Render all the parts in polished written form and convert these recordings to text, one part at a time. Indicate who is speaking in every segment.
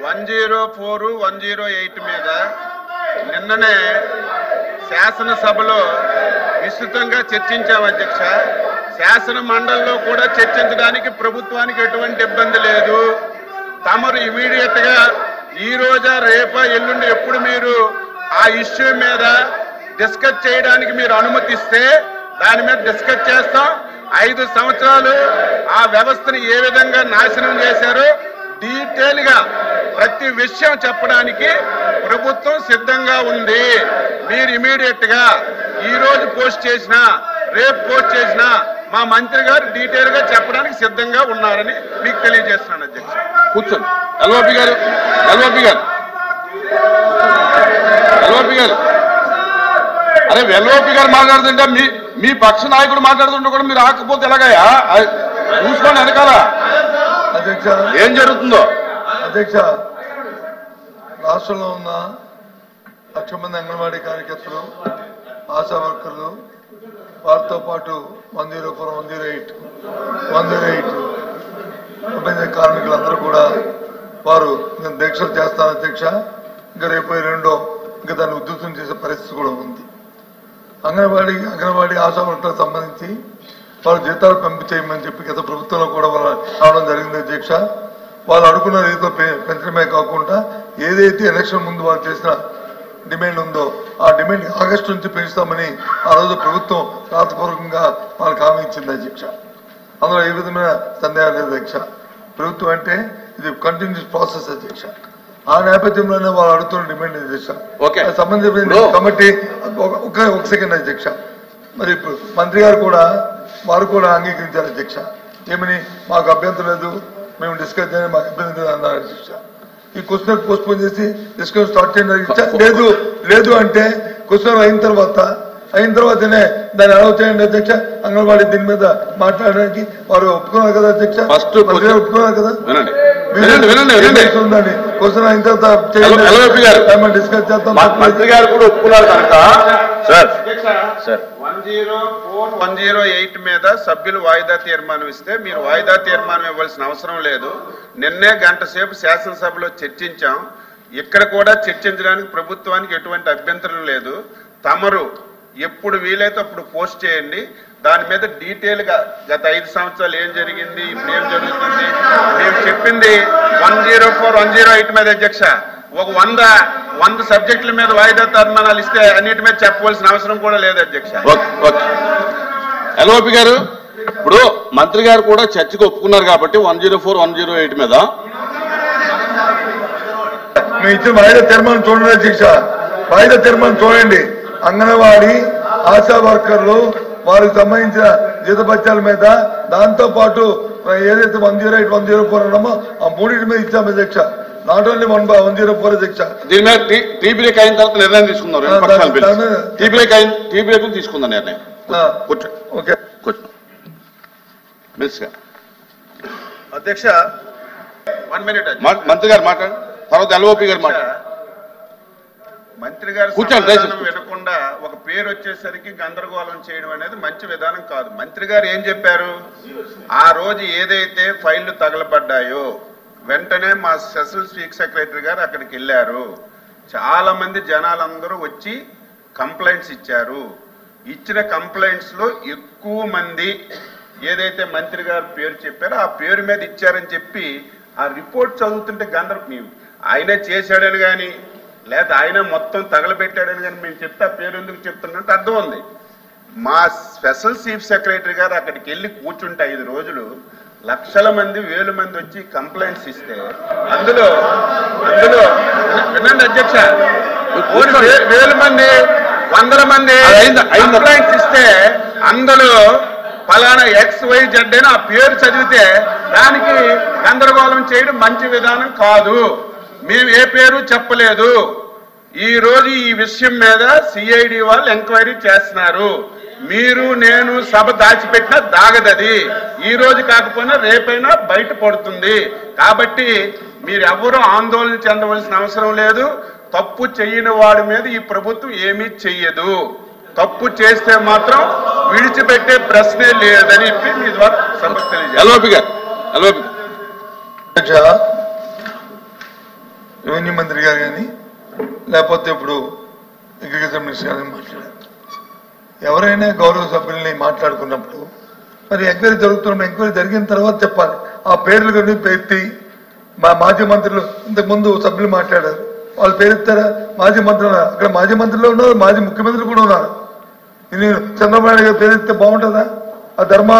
Speaker 1: 104, 108 మీద నిన్ననే శాసనసభలో విస్తృతంగా చర్చించాం అధ్యక్ష. శాసన మండలిలో కూడా చర్చించడానికి ప్రభుత్వానికి ఎటువంటి ఇబ్బంది లేదు. తమరు ఇమీడియట్ గా ఈ రోజా రేపా ఎల్లుండి ఎప్పుడు మీరు ఆ ఇష్యూ మీద డిస్కస్ చేయడానికి మీరు అనుమతిస్తే దాని మీద డిస్కస్ చేస్తాం. 5 సంవత్సరాలు ఆ వ్యవస్థను ఏ విధంగా నాశనం చేశారో డీటెయిల్ గా ప్రతి విషయం చెప్పడానికి ప్రభుత్వం సిద్ధంగా ఉంది. మీరు ఇమీడియట్ గా ఈ రోజు పోస్ట్ చేసినా రేపు పోస్ట్ చేసినా మా మంత్రి గారు డీటెయిల్ గా చెప్పడానికి సిద్ధంగా ఉన్నారని మీకు తెలియజేస్తున్నాను అధ్యక్ష.
Speaker 2: కూర్చోండి. ఎల్ఓపి గారు అరే ఎల్ఓపి గారు మాట్లాడుతుంటే మీ పక్ష నాయకుడు మాట్లాడుతుంటే కూడా మీరు ఆకపోతే ఎలాగయ్యా? చూసుకోండి వెనకాల
Speaker 3: అధ్యక్ష
Speaker 2: ఏం జరుగుతుందో.
Speaker 3: అధ్యక్ష, రాష్ట్రంలో ఉన్న 1,00,000 మంది అంగన్వాడీ కార్యకర్తలు, ఆశా వర్కర్లు, వారితో పాటు 104, 108 సంబంధించిన కార్మికులందరూ కూడా వారు నేను దీక్షలు చేస్తాను అధ్యక్ష. ఇంకా రేపు ఇంకా దాన్ని ఉధృతం చేసే పరిస్థితి కూడా ఉంది. అంగన్వాడీ ఆశా వర్కర్లకు సంబంధించి వాళ్ళ జీతాలు పెంపు చేయమని చెప్పి గత ప్రభుత్వంలో కూడా వాళ్ళు రావడం జరిగింది అధ్యక్ష. వాళ్ళు అనుకున్న రీతిలో పెంచడమే కాకుండా ఏదైతే ఎలక్షన్ ముందు వాళ్ళు చేసిన డిమాండ్ ఉందో ఆ డిమాండ్ ఆగస్టు నుంచి పెంచుతామని ఆ రోజు ప్రభుత్వం రాతపూర్వకంగా వాళ్ళకి హామీ ఇచ్చింది అధ్యక్ష. అందులో ఏ విధమైన సందేహం లేదు అధ్యక్ష. ప్రభుత్వం అంటే ఇది కంటిన్యూస్ ప్రాసెస్ అధ్యక్ష. ఆ నేపథ్యంలోనే వాళ్ళు అడుగుతున్న డిమాండ్ అధ్యక్ష. సంబంధించిన కమిటీ ఒక సెకండ్ అధ్యక్ష. మరి ఇప్పుడు మంత్రి గారు కూడా వారు కూడా అంగీకరించారు అధ్యక్ష. ఏమని మాకు అభ్యంతరం లేదు, మేము డిస్కస్ చేయడం మాకు ఇబ్బంది లేదు అన్నారు అధ్యక్ష. ఈ క్వశ్చన్ పోస్ట్ పోన్ చేసి డిస్కషన్ స్టార్ట్ చేయండి. లేదు అంటే క్వశ్చన్ అయిన తర్వాతనే దాన్ని అలౌ చేయండి అధ్యక్ష. అంగన్వాడీ దీని మీద మాట్లాడడానికి వారు ఒప్పుకున్నారు కదా అధ్యక్ష. ఒప్పుకున్నారు కదా. క్వశ్చన్ అయిన తర్వాత డిస్కస్ చేద్దాం.
Speaker 2: మంత్రి గారు కూడా ఒప్పుకున్నారు కనుక
Speaker 1: 104, 108 మీద సభ్యులు వాయిదా తీర్మానం ఇస్తే మీరు వాయిదా తీర్మానం ఇవ్వాల్సిన అవసరం లేదు. నిన్నే గంట సేపు శాసనసభలో చర్చించాం. ఇక్కడ కూడా చర్చించడానికి ప్రభుత్వానికి ఎటువంటి అభ్యంతరం లేదు. తమరు ఎప్పుడు వీలైతే అప్పుడు పోస్ట్ చేయండి. దాని మీద డీటెయిల్ గా గత 5 సంవత్సరాలు ఏం జరిగింది, ఇప్పుడు ఏం జరుగుతుంది మేము చెప్పింది 104, 108 మీద అధ్యక్ష. ఒక 100 సబ్జెక్టుల మీద వాయిదా తీర్మానాలు ఇస్తే అన్నిటి మీద చెప్పవలసిన అవసరం కూడా లేదు అధ్యక్ష.
Speaker 2: ఎల్ఓపి గారు ఇప్పుడు మంత్రి గారు కూడా చర్చకు ఒప్పుకున్నారు కాబట్టి 104, 108 మీద
Speaker 3: మేము ఇచ్చిన వాయిదా తీర్మానం చూడండి అధ్యక్ష. వాయిదా తీర్మానం చూడండి. అంగన్వాడీ ఆశా వర్కర్లు వారికి సంబంధించిన జీతభత్యాల మీద దాంతో పాటు ఏదైతే 108, 104 అన్నామో ఆ మూడింటి మీద ఇచ్చాము అధ్యక్ష. నాట్ ఓన్లీ 104 అధ్యక్ష.
Speaker 2: దీని మీద టీ బ్రేక్ అయిన తర్వాత నిర్ణయం తీసుకున్నారు. టీ బ్రేక్ తీసుకుందాం నిర్ణయం.
Speaker 1: అధ్యక్ష 1 మినిట్
Speaker 2: మంత్రి గారు మాట్లాడు, తర్వాత ఎల్ఓపి గారు మాట్లాడు.
Speaker 1: మంత్రి గారు సమాధానం వినకుండా ఒక పేరు వచ్చేసరికి గందరగోళం చేయడం అనేది మంచి విధానం కాదు. మంత్రి గారు ఏం చెప్పారు? ఆ రోజు ఏదైతే ఫైళ్లు తగలబడ్డాయో వెంటనే మా స్పెషల్ చీఫ్ సెక్రటరీ గారు అక్కడికి వెళ్ళారు. చాలా మంది జనాలందరూ వచ్చి కంప్లైంట్స్ ఇచ్చారు. ఇచ్చిన కంప్లైంట్స్ లో ఎక్కువ మంది ఏదైతే మంత్రి గారు పేరు చెప్పారో ఆ పేరు మీద ఇచ్చారని చెప్పి ఆ రిపోర్ట్ చదువుతుంటే ఆయనే చేశాడని కానీ లేదా ఆయన మొత్తం తగలబెట్టాడని కానీ మేము చెప్తే ఆ పేరు ఎందుకు చెప్తున్నట్టు అర్థం ఉంది. మా స్పెషల్ చీఫ్ సెక్రటరీ గారు అక్కడికి వెళ్ళి కూర్చుంటే 5 రోజులు లక్షల మంది 1000 మంది వచ్చి కంప్లైంట్స్ ఇస్తే అందులో వినండి అధ్యక్ష, 1000 మంది 100 మంది కంప్లైంట్స్ ఇస్తే అందులో ఫలానా XYZ అని ఆ పేరు చదివితే దానికి గందరగోళం చేయడం మంచి విధానం కాదు. మేము ఏ పేరు చెప్పలేదు. ఈ రోజు ఈ విషయం మీద సిఐడి వాళ్ళు ఎంక్వైరీ చేస్తున్నారు. మీరు నేను సభ దాచిపెట్టినా దాగదది. ఈ రోజు కాకపోయినా రేపైనా బయట పడుతుంది. కాబట్టి మీరెవరూ ఆందోళన చెందవలసిన అవసరం లేదు. తప్పు చెయ్యని వాడి మీద ఈ ప్రభుత్వం ఏమీ చెయ్యదు. తప్పు చేస్తే మాత్రం విడిచిపెట్టే ప్రశ్నే లేదని మీ ద్వారా సభకు తెలియజేయాలి.
Speaker 3: రెవెన్యూ మంత్రి గారు కానీ లేకపోతే ఇప్పుడు అగ్రికల్చర్ మినిస్టర్ గారు మాట్లాడారు. ఎవరైనా గౌరవ సభ్యుల్ని మాట్లాడుకున్నప్పుడు మరి ఎంక్వైరీ జరుగుతున్నప్పుడు ఎంక్వైరీ జరిగిన తర్వాత చెప్పాలి. ఆ పేర్లు కానీ ఎత్తి మా మాజీ మంత్రులు ఇంతకుముందు సభ్యులు మాట్లాడారు, వాళ్ళు పేరెత్తారా? మాజీ మంత్రులు అక్కడ మాజీ మంత్రులు ఉన్నారు, మాజీ ముఖ్యమంత్రులు కూడా ఉన్నారు. నేను చంద్రబాబు నాయుడు గారు పేరెత్తే బాగుంటుందా? ఆ ధర్మ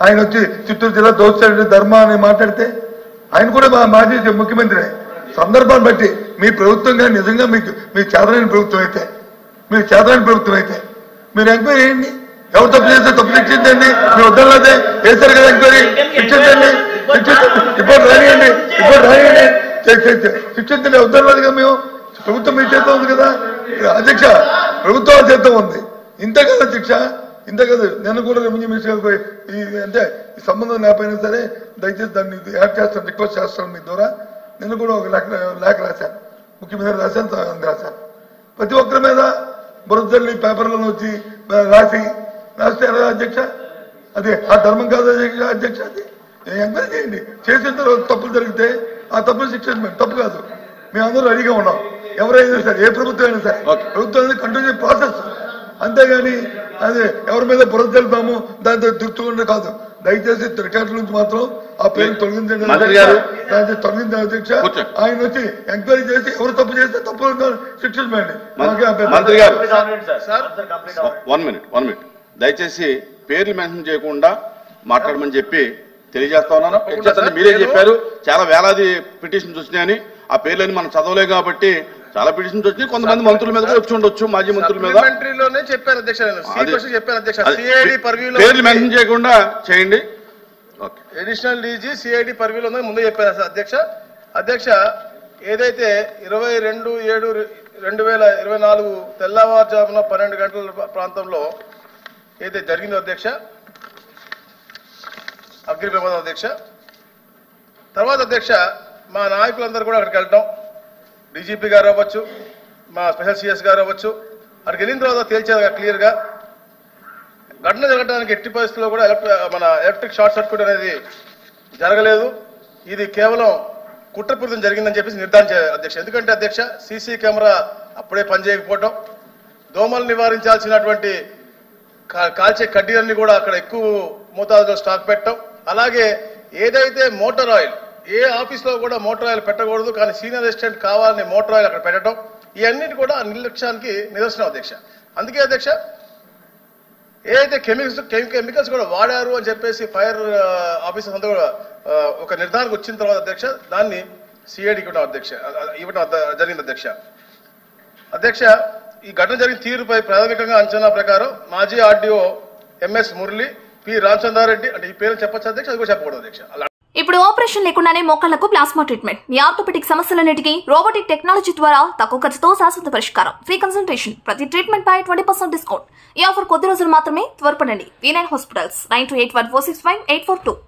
Speaker 3: ఆయన వచ్చి చిత్తూరు జిల్లా దోచాడు ధర్మ అని మాట్లాడితే ఆయన కూడా మాజీ ముఖ్యమంత్రి. సందర్భాన్ని బట్టి మీ ప్రభుత్వంగా నిజంగా మీ చేతనైన ప్రభుత్వం అయితే మీరు ఎంక్వైరీ చేయండి. ఎవరు తప్పు చేస్తే తప్పు శిక్షించండి. మీరు వద్దలేదే వేశారు కదా ఎంక్వైరీ, శిక్షించండి. ఇప్పుడు రానియండి శిక్షించండి. వద్దలేదు కదా, మేము ప్రభుత్వం మీ చేత ఉంది కదా అధ్యక్ష, ప్రభుత్వం చేత ఉంది. ఇంత కదా శిక్ష, ఇంత కదా. నేను కూడా రెవెన్యూ మినిస్టర్ గారికి అంటే ఈ సంబంధం లేకపోయినా సరే దయచేసి దాన్ని యాడ్ చేస్తాను, రిక్వెస్ట్ చేస్తాను మీ ద్వారా. నేను కూడా ఒక లేఖ రాశాను, ముఖ్యమంత్రి రాశాను. ప్రతి ఒక్కరి మీద బురదల్లి పేపర్లను వచ్చి రాస్తే ఎలా అధ్యక్ష? అది ఆ ధర్మం కాదు అధ్యక్ష. అది ఎంక్వైరీ చేయండి. చేసిన తర్వాత తప్పులు జరిగితే ఆ తప్పులు శిక్షించండి, తప్పు కాదు. మేమందరూ రెడీగా ఉన్నాం. ఎవరైనా సరే, ఏ ప్రభుత్వం అయినా సరే, ప్రభుత్వం అనేది కంటిన్యూ ప్రాసెస్. అంతేగాని అది ఎవరి మీద బురద జల్లుతాము దాంతో దుర్చుకుంటే కాదు. దయచేసి రికార్డుల నుంచి మాత్రం ఆ పేరు తొలగించండి. దాన్ని తొలగించాలి అధ్యక్ష. ఆయన వచ్చి ఎంక్వైరీ చేసి ఎవరు తప్పు చేస్తే తప్పు శిక్షించండి.
Speaker 2: వన్ మినిట్ దయచేసి పేర్లు మెన్షన్ చేయకుండా మాట్లాడమని చెప్పి తెలియజేస్తా ఉన్నాను. మీరే చెప్పారు చాలా వేలాది పిటిషన్స్ వచ్చినాయని. ఆ పేర్లని మనం చదవలేదు కాబట్టి చాలా పిటిషన్స్ వచ్చినాయి. కొంతమంది మంత్రుల మీద వచ్చి ఉండొచ్చు, మాజీ మంత్రుల మీద.
Speaker 4: చెప్పాను అధ్యక్ష,
Speaker 2: పేర్లు మెన్షన్ చేయకుండా చేయండి.
Speaker 4: అడిషనల్ డీజీ సిఐడి పర్వ్యూలో ఉందని ముందే చెప్పాను అధ్యక్ష. ఏదైతే 22/7/2024 తెల్లవారుజామున 12 గంటల ప్రాంతంలో ఏదైతే జరిగిందో అధ్యక్ష, అగ్ని ప్రమాదం అధ్యక్ష, తర్వాత అధ్యక్ష మా నాయకులందరూ కూడా అక్కడికి వెళ్ళటం, డీజీపీ గారు అవ్వచ్చు, మా స్పెషల్ సిఎస్ గారు అవ్వచ్చు, అక్కడికి వెళ్ళిన తర్వాత తేల్చేది క్లియర్గా ఘటన జరగడానికి ఎట్టి పరిస్థితుల్లో కూడా మన ఎలక్ట్రిక్ షార్ట్ సర్క్యూట్ అనేది జరగలేదు. ఇది కేవలం కుట్రపూరితం జరిగిందని చెప్పేసి నిర్ధారించారు అధ్యక్ష. ఎందుకంటే అధ్యక్ష సీసీ కెమెరా అప్పుడే పనిచేయకపోవటం, దోమలు నివారించాల్సినటువంటి కాల్చే కడ్డీలన్నీ కూడా అక్కడ ఎక్కువ మోతాదులో స్టాక్ పెట్టడం, అలాగే ఏదైతే మోటార్ ఆయిల్ ఏ ఆఫీస్లో కూడా మోటార్ ఆయిల్ పెట్టకూడదు కానీ సీనియర్ అసిస్టెంట్ కావాలని మోటార్ ఆయిల్ అక్కడ పెట్టడం, ఇవన్నిటి కూడా నిర్లక్ష్యానికి నిదర్శనం అధ్యక్ష. అందుకే అధ్యక్ష ఏదైతే కెమికల్స్ కూడా వాడారు అని చెప్పేసి ఫైర్ ఆఫీసర్స్ అంతా కూడా ఒక నిర్ధారణకు వచ్చిన తర్వాత అధ్యక్ష దాన్ని సిఐడికి ఇవ్వడం జరిగింది అధ్యక్ష. ఈ ఘటన జరిగిన తీరుపై ప్రాథమికంగా అంచనా ప్రకారం మాజీ ఆర్డీఓ ఎంఎస్ మురళి, పి రామచంద్రారెడ్డి, అంటే ఈ పేరు చెప్పచ్చు అధ్యక్ష, అది కూడా చెప్పకూడదు అధ్యక్ష.
Speaker 5: ఇప్పుడు ఆపరేషన్ లేకుండానే మోకాళ్లకు ప్లాస్మా ట్రీట్మెంట్. మీ ఆర్థోపెడిక్ సమస్యలన్నిటికీ రోబోటిక్ టెక్నాలజీ ద్వారా తక్కువ ఖర్చుతో శాశ్వత పరిష్కారం. ఫ్రీ కన్సల్టేషన్, ప్రతి ట్రీట్మెంట్ పై 20% డిస్కౌంట్. ఈ ఆఫర్ కొద్ది రోజులు మాత్రమే. త్వరపడండి. V9 hospitals 9281465842.